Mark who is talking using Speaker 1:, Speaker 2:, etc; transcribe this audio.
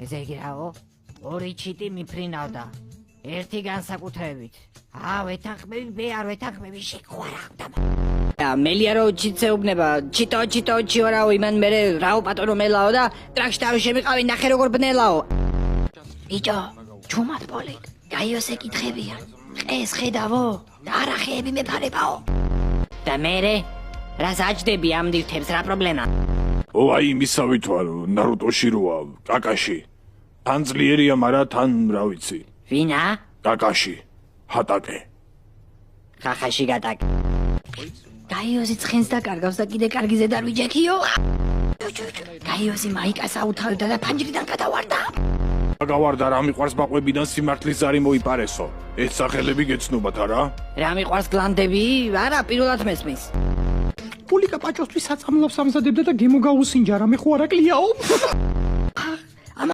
Speaker 1: ესე იგი რაო? ორი ჩიტი მიფრინავდა. ერთი განსაკუთრებით. ვეთანხმები, მე არ ვეთანხმები, შეგვარაღდა. მელია რო ჩიტეუბნება, ჩიტო ჩიორაო, იმან მე რაო პატონო მელაო და ტრაქში თავი შემიყავი, ნახე როგორ ბნელაო. ბიჭო, ჩუმად პოლი, გაიოსე კითხებიან. ეს ხედავო, და არახეები მეფარებაო. და მერე, რას აჯდები ამ დირთებს, რა პრობლემა?
Speaker 2: აი იმისავით ვარ, ნარუტოში როა, კაკაში. თან ძლიერია, მაგრამ თან რა ვიცი.
Speaker 1: ვინა?
Speaker 2: კაკაში. ჰატაკე.
Speaker 1: ხახაში გატაკე. გაიოზი ცხენს დაკარგავს და კიდე კარგი ზედარ ვიჯექიო. გაიოზი მაიკას აუთავდა და ფანჯრიდან გადავარდა.
Speaker 2: გავარდა რა მიყვარს ბაყვებიდან სიმართლის ზარი მოიპარესო. ეს სახელები გეცნობათ არა?
Speaker 1: რა მიყვარს გლანდები? არა, პირველად მესმის.
Speaker 3: პოლიკა პაჭოსთვის საწამლავს ამზადებდა და გემო გაუსინჯა, რამე ხო არაკლიაო?